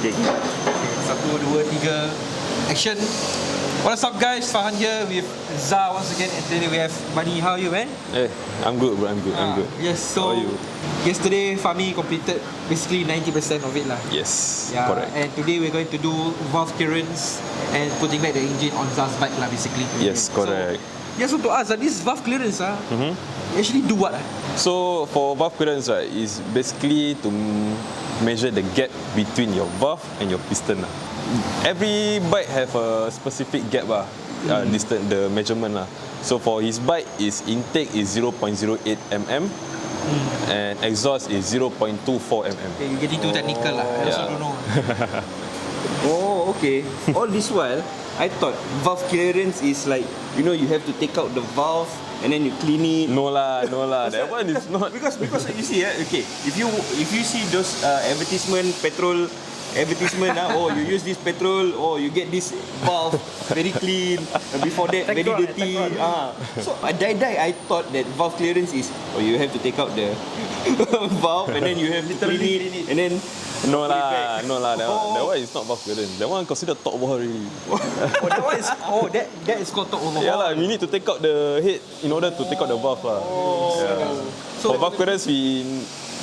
Okay. Satu, dua, tiga, action. What's up guys, Fahan here with Zah once again, and today we have Bunny. How are you, man? Hey, I'm good bro, I'm good. Yes, so How are you? yesterday Fahmi completed basically 90% of it lah. Yes, Yeah, correct. and today we're going to do valve clearance and putting back the engine on Zah's bike lah, basically. Yes, correct. So to us, this valve clearance actually do what? So for valve clearance, right, is basically to measure the gap between your valve and your piston lah. Every bike have a specific gap distance, the measurement lah. So for his bike, his intake is 0.08 mm and exhaust is 0.24 mm. Okay, you're getting too technical lah. I also don't know. Oh, okay. All this while, I thought valve clearance is like, you know, you have to take out the valve and then you clean it. No lah, that one is not. Because you see, okay, if you see those advertisement petrol advertisement, oh, you use this petrol, oh, you get this valve very clean. Before that, very dirty. So I thought that valve clearance is, oh, you have to take out the valve and then you have to clean it and then. No lah, that one is not valve clearance. That one considered top overhaul already. That is called top overhaul. Yeah lah, we need to take out the head in order to take out the valve lah. Yeah. So for valve clearance, we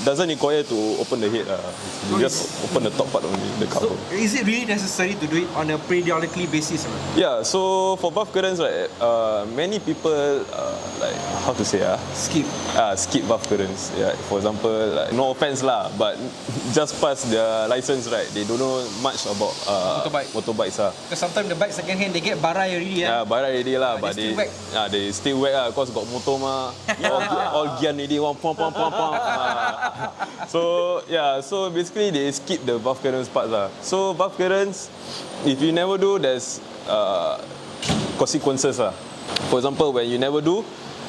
doesn't require to open the head lah. You just open the top part only, the cover. So is it really necessary to do it on a periodically basis? Yeah, so for valve clearance, right, many people like how to say skip valve clearance. Yeah, for example, like, no offense lah, but just pass their license, right, they don't know much about motorbikes lah. Because sometimes the bike second hand they get barai already. Yeah, barai already lah, but they still whack lah, cause got motor mah. all gian already, pom. So yeah, so basically they skip the valve clearance part lah. So valve clearance, if you never do, there's consequences lah. For example, when you never do,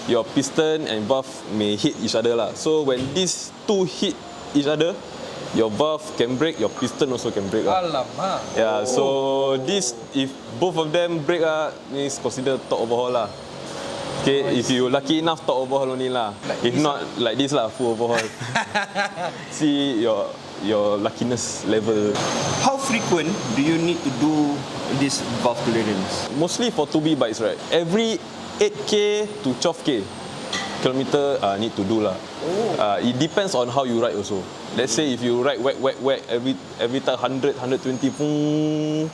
your piston and valve may hit each other lah. So when these two hit each other, your valve can break, your piston also can break lah. Alamak. Yeah, so this, if both of them break is considered top overhaul lah. Okay, if you lucky enough, top overhaul only lah. If not, like this lah, full overhaul. See your luckiness level. How frequent do you need to do this valve clearance? Mostly for 2B bikes, right? Every 8k to 12k kilometer need to do lah. It depends on how you ride also. Let's say if you ride whack every time 100, 120,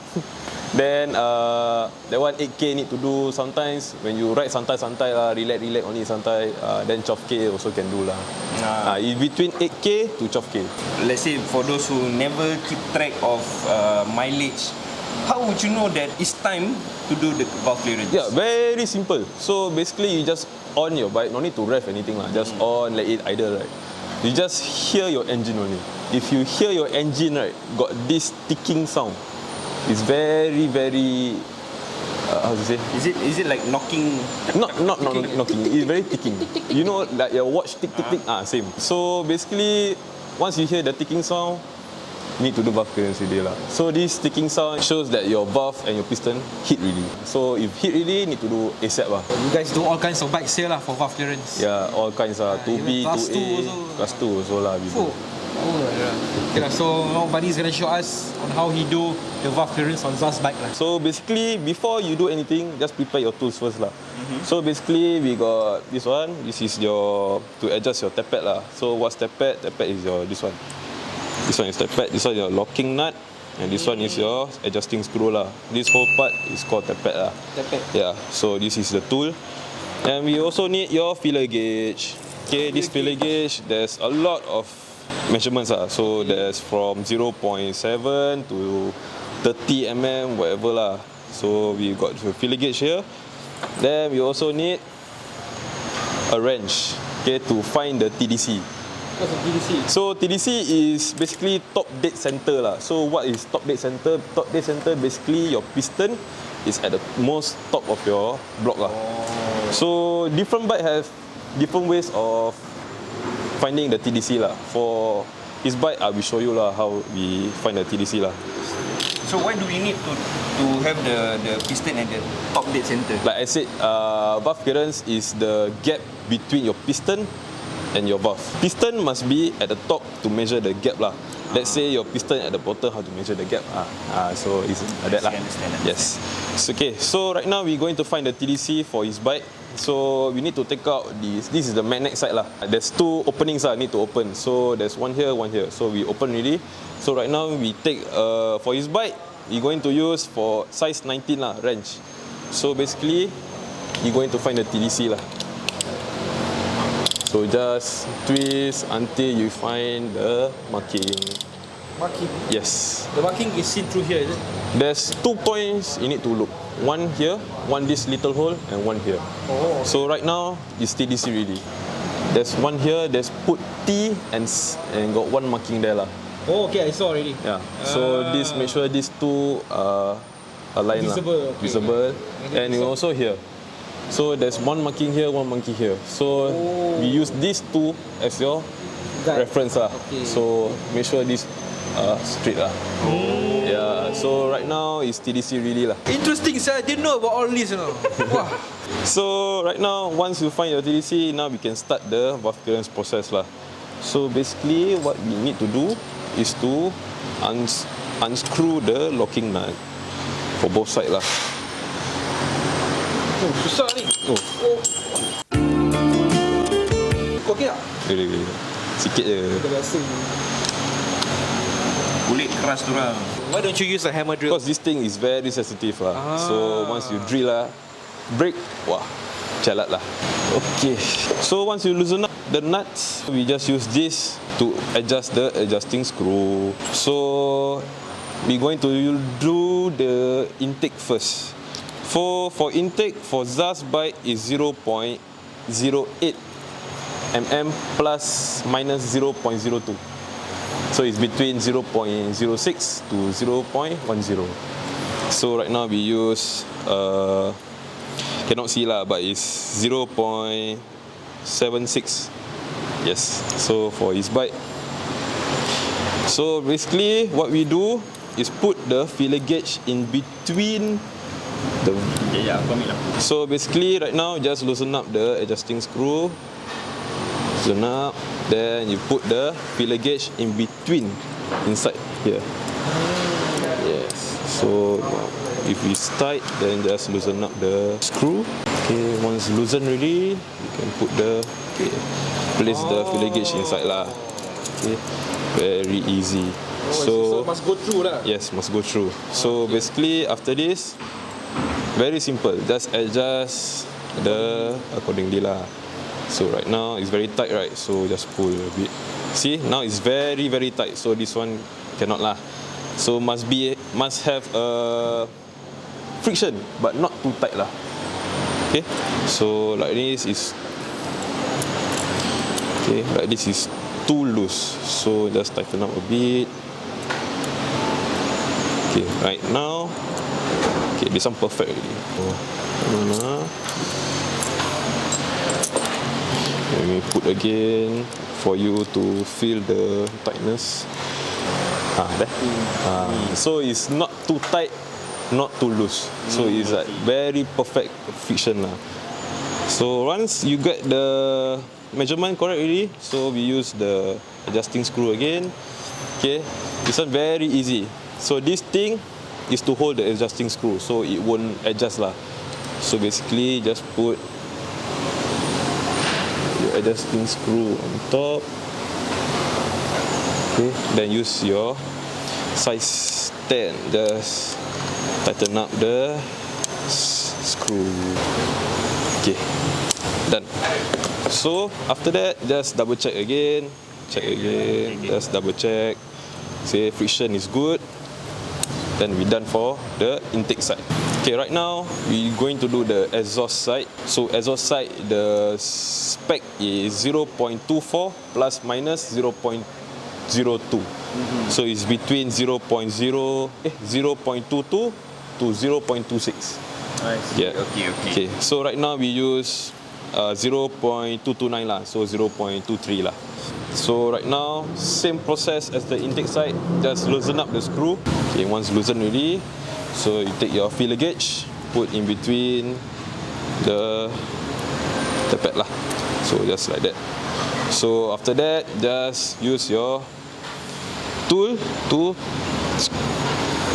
then that one 8k need to do. Sometimes when you ride santai lah, relax only santai, then 12k also can do lah. In between 8k to 12k. Let's say for those who never keep track of mileage, how would you know that it's time to do the valve clearance? Yeah, very simple. So basically you just on your bike, no need to rev anything lah. Just on, let it idle, right? You just hear your engine only. If you hear your engine, right, got this ticking sound, it's very how to say? Is it like knocking? Not knocking. It's very ticking. You know, like your watch tick. Same. So basically, once you hear the ticking sound, you need to do valve clearance already lah. So this ticking sound shows that your valve and your piston hit really. So if hit really, need to do ASAP lah. You guys do all kinds of bikes here lah for valve clearance. Yeah, all kinds lah. 2B, 2A, class 2 also lah. Okay lah, so now Buddy's gonna show us on how he do the valve clearance on Zah's bike lah. So basically, before you do anything, just prepare your tools first lah. So basically, we got this one. This is your to adjust your tappet lah. So what's tappet? Tappet is your this one. This one is tappet. This one is your locking nut, and this one is your adjusting screw lah. This whole part is called tappet lah. Tappet. Yeah. So this is the tool, and we also need your filler gauge. Okay, this filler gauge, there's a lot of measurements lah. So there's from 0.7 to 30 mm, whatever lah. So we got the filler gauge here. Then we also need a wrench, okay, to find the TDC. What's a TDC? So TDC is basically top dead center lah. So what is top dead center? Top dead center basically your piston is at the most top of your block lah. So different bike have different ways of finding the TDC lah. For his bike, I will show you lah how we find the TDC lah. So why do we need to have the piston at the top dead center? Like I said, valve clearance is the gap between your piston and your valve. Piston must be at the top to measure the gap lah. Let's say your piston at the bottom, how to measure the gap. So it's like that lah. Understand. Yes. So, okay, so right now we're going to find the TDC for his bike. So we need to take out this. This is the magnet side lah. There's two openings need to open. So there's one here, one here. So we open already. So right now we take for his bike, we're going to use for size 19 lah, wrench. So basically, you're going to find the TDC lah. So just twist until you find the marking. Marking. Yes. The marking is seen through here, is it? There's 2 points you need to look. One here, one this little hole, and one here. Oh. So right now, it's TDC ready. There's one here, there's put T and got one marking there lah. Oh, okay, I saw already. Yeah. So this, make sure these two align Visible, lah. okay. Visible. And this also here. So there's one marking here, one marking here. So we use these two as your Guide. reference lah. Okay. So make sure this straight lah. Yeah. So right now it's TDC really lah. Interesting, sir. I didn't know about all this, you know. Wow. So right now, once you find your TDC, now we can start the valve clearance process lah. So basically, what we need to do is to unscrew the locking nut for both sides lah. Oh, besar ni. Oh, Okey tak? boleh. Sikit je. Kita rasa. Kulit keras tu orang. Why don't you use a hammer drill? Because this thing is very sensitive lah. So once you drill lah, break, wah, jalat lah. Okay. So once you loosen up the nuts, we just use this to adjust the adjusting screw. So we're going to do the intake first. For intake, for Zah's bike is 0.08 mm plus minus 0.02. So it's between 0.06 to 0.10. So right now we use cannot see lah, but it's 0.76. Yes. So for his bike. So basically what we do is put the filler gauge in between the. Ya, aku ambil lah. So basically right now just loosen up the adjusting screw. Loosen up, then you put the filler gauge in between, inside here. Yes. So if it's tight, then just loosen up the screw. Okay, once loosened already, you can put the place the filler gauge inside lah. Okay, very easy. So must go through lah. Yes, must go through. So basically after this, very simple. Just adjust the accordingly lah. So right now it's very tight, right? So just pull a bit. See, now it's very tight. So this one cannot lah. So must have a friction, but not too tight lah. Okay. So like this is like this is too loose. So just tighten up a bit. Okay, right now. Okay, this one perfect already. Let me put again for you to feel the tightness. So it's not too tight, not too loose. So it's like very perfect friction lah. So once you get the measurement correct already, so we use the adjusting screw again. Okay, this one very easy. So this thing is to hold the adjusting screw, so it won't adjust lah. So basically just put your adjusting screw on top. Okay, then use your size 10, just tighten up the screw. Okay, done. So after that, just double check again, just double check, say friction is good. Then we're done for the intake side. Okay, right now we're going to do the exhaust side. So exhaust side, the spec is 0.24 plus minus 0.02. So it's between 0.22 to 0.26. Yeah. Okay. So right now we use 0.229 lah. So 0.23 lah. So right now, same process as the intake side. Just loosen up the screw. Okay, once loosened already, so you take your filler gauge, put in between the pad lah. So just like that. So after that, just use your tool to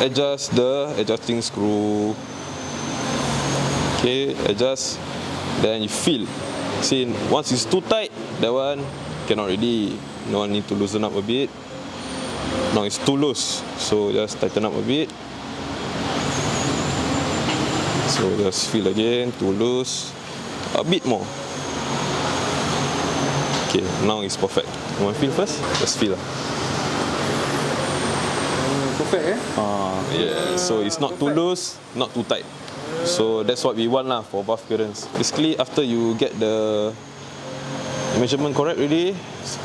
adjust the adjusting screw. Okay, adjust, then you feel. See, once it's too tight, that one cannot really. No one need to loosen up a bit. Now it's too loose, so just tighten up a bit. So just feel again, too loose, a bit more. Okay, now it's perfect. You want to feel first? Just feel. Perfect, eh? Yeah, so it's not too loose, not too tight. So that's what we want lah for valve clearance. Basically, after you get the measurement correct already,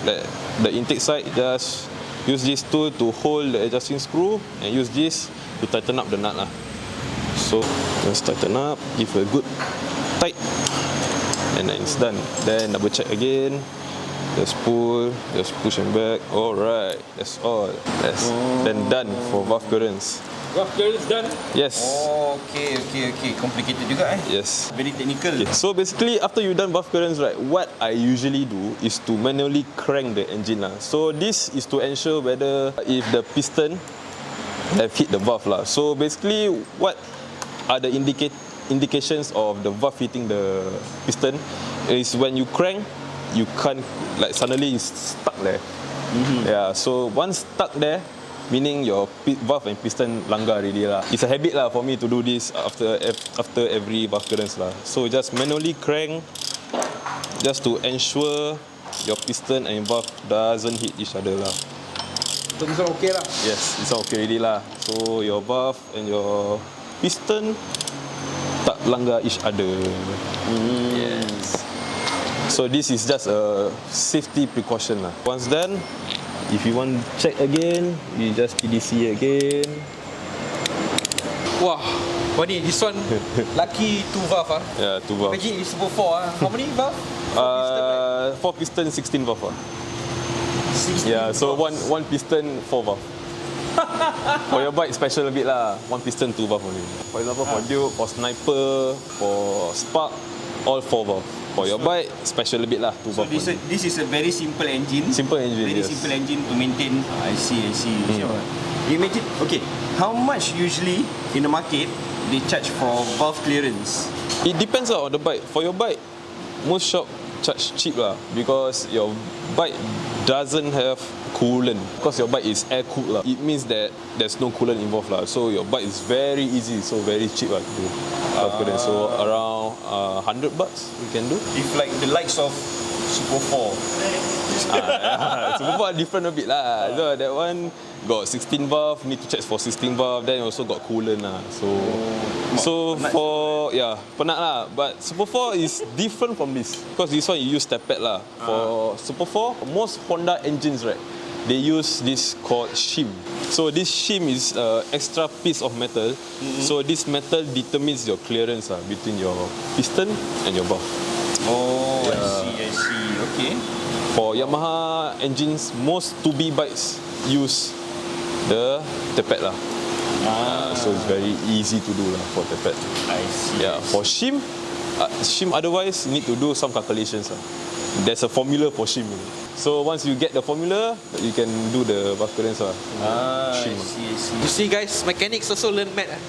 like the intake side, just use this tool to hold the adjusting screw and use this to tighten up the nut lah. So just tighten up, give a good tight, and then it's done. Then double check again. Just pull, just push and back. Alright, that's all. That's then done for valve clearance. Valve clearance done. Yes. Oh, okay. Complicated juga eh. Yes. Very technical. Okay. So basically, after you done valve clearance, right, what I usually do is to manually crank the engine lah. So this is to ensure whether if the piston have hit the valve lah. So basically, what are the indications of the valve hitting the piston is when you crank, you can't, like suddenly it's stuck there. Yeah, so once stuck there, meaning your valve and piston langgar already lah. It's a habit lah for me to do this after every valve clearance lah. So just manually crank, just to ensure your piston and valve doesn't hit each other lah. So this one okay lah. Yes, it's okay already lah. So your valve and your piston tak langgar each other. Yes. So this is just a safety precaution lah. Once done, if you want check again, you just TDC again. Wah, Wani, this one lucky 2 valve ah. Yeah, 2 valve. Imagine it's super 4 ah. How many valve? 4 piston, 16 valve. 16 Yeah, so valves. one piston, 4 valve. For your bike, special a bit lah. 1 piston, 2 valve only. For example, for Duke, for Sniper, for Spark, all 4 valve. For your bike, special a bit lah, 2 So valve this, only. this is a very simple engine. Simple engine, Very yes. simple engine to maintain. I see. Sure. Imagine, okay, how much usually in the market they charge for valve clearance? It depends on the bike. For your bike, most shop charge cheap lah, because your bike doesn't have coolant. Because your bike is air cooled lah. It means that there's no coolant involved lah. So your bike is very easy, so very cheap lah to do. So around $100 you can do. If like the likes of Super 4, Super 4 different a bit lah. So that one got 16 valve, need to check for 16 valve. Then also got coolant lah. So for penat lah. But Super 4 is different from this, because this one you use step pad lah. For Super 4, most Honda engines right, they use this called shim. So this shim is extra piece of metal. So this metal determines your clearance between your piston and your valve. Oh, I see. Okay. For Yamaha engines, most 2B bikes use the pad lah. So it's very easy to do lah for the pad. I see. Yeah, for shim, otherwise you need to do some calculations lah. There's a formula for shim. So once you get the formula, you can do the valve clearance lah. I Shim. see. You see guys, mechanics also learn math ah.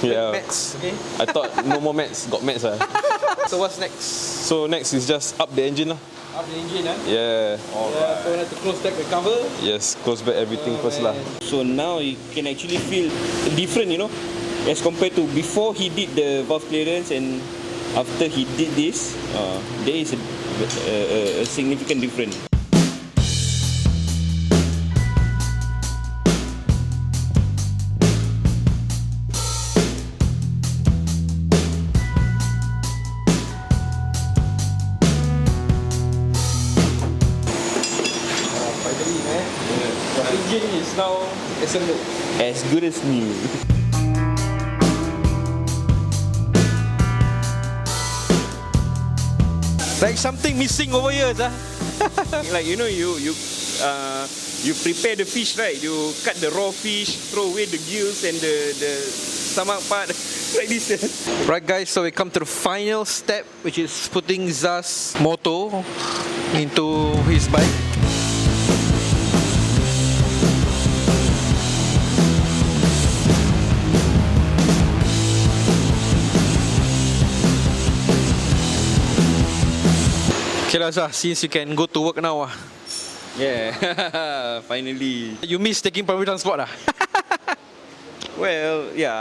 Yeah. Maths, okay? I thought no more maths, got maths lah. So what's next? So next is just up the engine lah. Up the engine ah. Yeah. Yeah, so we have to close back the cover. Yes, close back everything first lah. So now you can actually feel different, as compared to before he did the valve clearance and after he did this. There is a significant difference. Finally, the engine is now assembled. As good as new. Like something missing over here, ah. Like you prepare the fish, right? You cut the raw fish, throw away the gills and the stomach part, like this. Right guys, so we come to the final step, which is putting Zah's motor into his bike. Okay lah, Zah, since you can go to work now, Yeah, finally. you miss taking public transport lah. Well, yeah,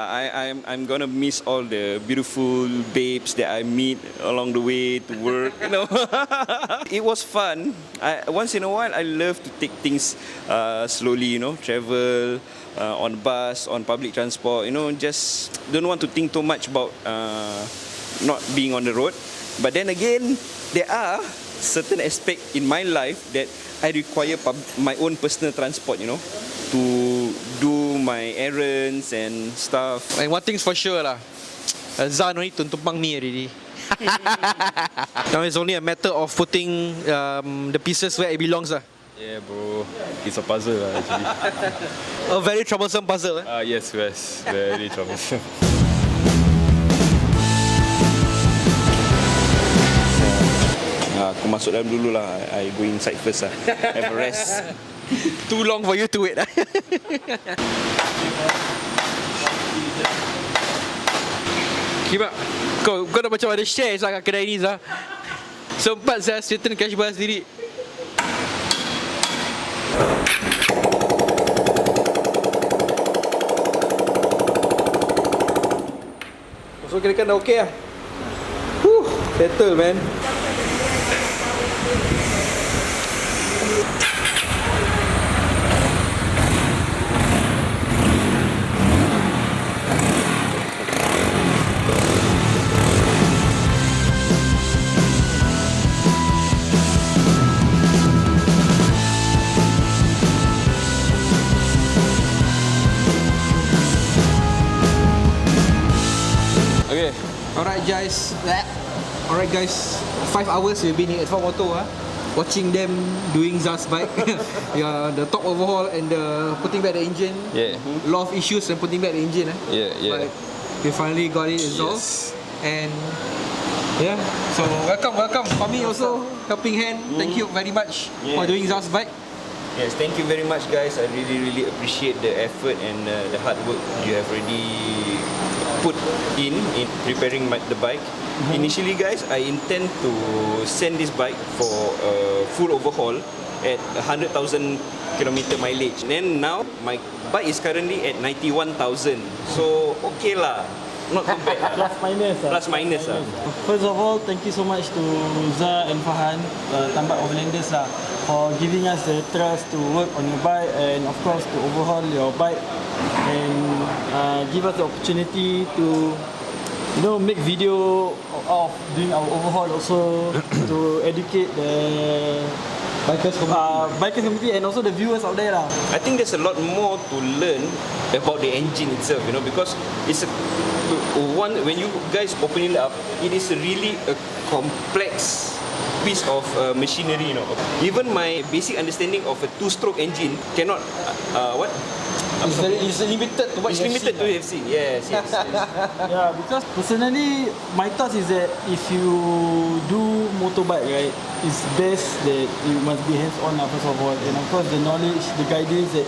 I'm gonna miss all the beautiful babes that I meet along the way to work. You know, it was fun. Once in a while, I love to take things slowly. You know, travel on bus, on public transport. You know, just don't want to think too much about not being on the road. But then again, there are certain aspects in my life that I require my own personal transport. You know, to do my errands and stuff. And one thing's for sure lah, Zah no need to tumpang me already. Now it's only a matter of putting the pieces where it belongs lah. Yeah, bro. It's a puzzle actually. A very troublesome puzzle. Yes, very troublesome. Aku masuk dalam dulu lah. I go inside first lah. Have a rest. Too long for you to wait. Kimak, kau dah macam ada share kat kedai ni, Zah. Sempat saya straighten cash bar sendiri. So kira kan dah okey lah. Settle man. Okay. Alright guys, 5 hours we've been here at Fort Moto, watching them doing Zah's bike. Yeah, the top overhaul and the putting back the engine. Yeah. A lot of issues and putting back the engine. Yeah. But we finally got it resolved. Yes. And yeah, so welcome. For me also, helping hand. Thank you very much for doing Zah's bike. Yes, thank you very much, guys. I really appreciate the effort and the hard work you have already put in preparing the bike. Initially, guys, I intend to send this bike for a full overhaul at 100,000 kilometer mileage. And now my bike is currently at 91,000. So okay lah, not too bad. Plus minus. First of all, thank you so much to Zah and Fahan, Tambak Overlanders lah, for giving us the trust to work on your bike and of course to overhaul your bike and give us the opportunity to make video of doing our overhaul also to educate the bikers community and also the viewers out there lah. I think there's a lot more to learn about the engine itself, because it's when you guys open it up, it is really a complex piece of machinery, Even my basic understanding of a two-stroke engine cannot It's limited to what it's limited to have seen. Yes. Yeah, because personally, my thoughts is that if you do motorbike, right, it's best that you must be hands-on first of all, and of course the knowledge, the guidance that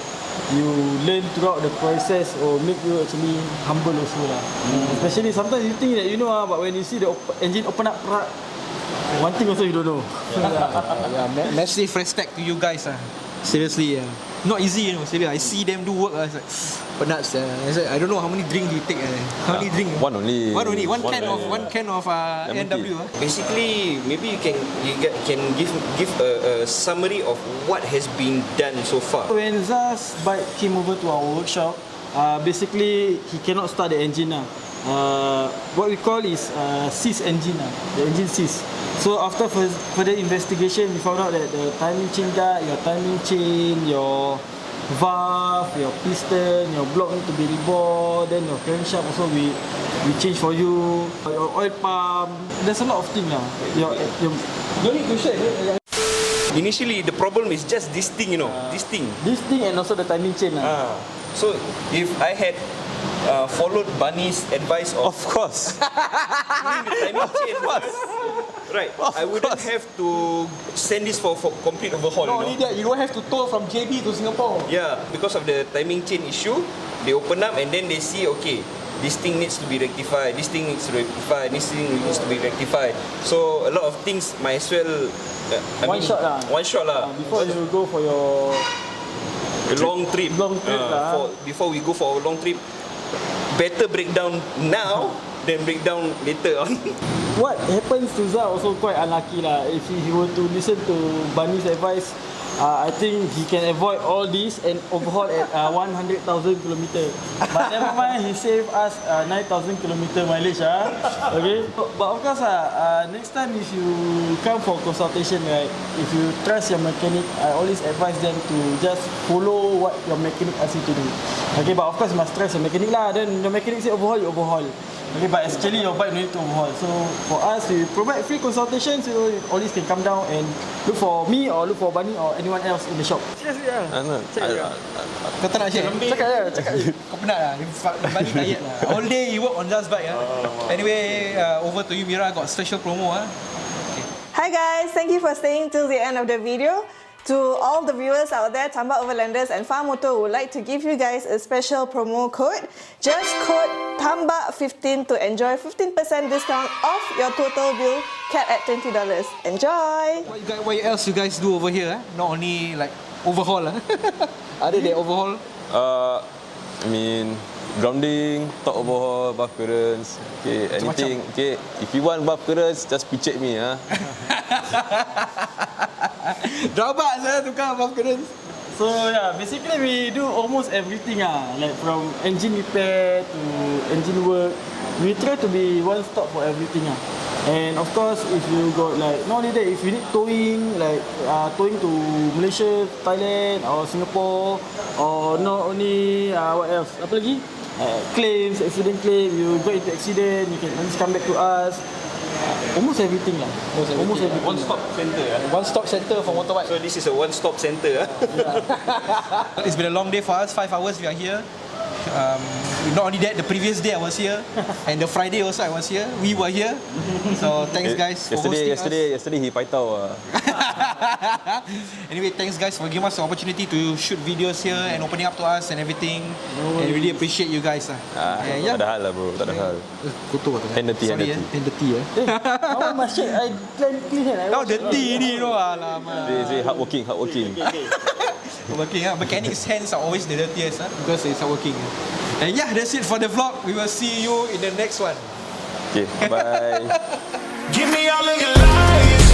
you learn throughout the process will make you actually humble also lah. Especially sometimes you think that you know, but when you see the engine open up, one thing also you don't know. Massive respect to you guys. Seriously, not easy, Seriously, I see them do work. It's like, penat. I don't know how many drinks you take. How many drinks? One only. One can of NW. Basically, maybe you can give a summary of what has been done so far. When Zah's bike came over to our workshop, basically he cannot start the engine. What we call is seize engine. The engine seize. So after further investigation, we found out that the timing chain guard, your timing chain, your valve, your piston, your block need to be reborn. Then your crankshaft also we change for you. Your oil pump. There's a lot of things lah. You need to share. Initially, the problem is just this thing, this thing. This thing and also the timing chain. So if I had followed Bunny's advice of course. doing the timing chain, right? I wouldn't have to send this for complete overhaul. Not only that, you don't have to tow from JB to Singapore. Yeah, because of the timing chain issue, they open up and then they see, okay, this thing needs to be rectified, this thing needs to be rectified, this thing needs to be rectified. So a lot of things might as well One shot lah. One shot lah. Before you go for your long trip. Before we go for a long trip, better break down now than break down later on. what happens to Zah also quite unlucky lah. If he were to listen to Bunny's advice, I think he can avoid all this and overhaul at 100,000 km. But never mind, he saved us 9,000 km mileage. Okay. But of course, next time if you come for consultation, right, if you trust your mechanic, I always advise them to just follow what your mechanic asks you to do. Okay, but of course you must trust your mechanic lah. Then your mechanic say overhaul, you overhaul. Okay, but actually your bike no need to overhaul. So for us, we provide free consultation, so you always can come down and look for me or look for Bunny or anyone else in the shop. Seriously lah. Kau tak nak share? Cakap je. Kau penat lah. Bunny tired lah. All day you work on Zah's bike. Anyway, over to you, Mira. Got special promo. Hi guys, thank you for staying till the end of the video. To all the viewers out there, Tambak Overlanders and Farm Motor would like to give you guys a special promo code. Just code TAMBAK15 to enjoy 15% discount off your total bill, capped at $20. Enjoy! What else you guys do over here? Not only like overhaul. Other than overhaul? I mean, grounding, top overhaul, buff clearance. Okay, anything. Okay, if you want buff clearance, just picit me. Drabak saya tukar buff clearance. So yeah, basically we do almost everything like from engine repair to engine work. We try to be one stop for everything And of course, if you got like not only that, if you need towing, like towing to Malaysia, Thailand or Singapore, or not only what else? Apa lagi? Claims, accident claim. You got into accident, you can just come back to us. Almost everything lah. Almost everything. One stop center. One stop center for motorbike. So this is a one stop center. It's been a long day for us. 5 hours we are here. Not only that, the previous day I was here, and the Friday also I was here. We were here. So thanks guys for hosting us. Yesterday he paitao. Anyway, thanks guys for giving us the opportunity to shoot videos here and opening up to us and everything. And really appreciate you guys. Tak ada hal lah bro, tak ada hal. Kotor tu. Handity. Awak must check. I clean hand. Now dirty ni tu. Alamak. They hardworking. Working, mechanics' hands are always the dirtiest because it's working. And yeah, that's it for the vlog. We will see you in the next one. Okay, bye. Give me all of your lies,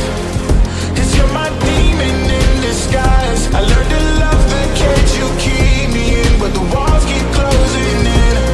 'cause you're my demon in disguise. I learned to love the cage you keep me in, but the walls keep closing in.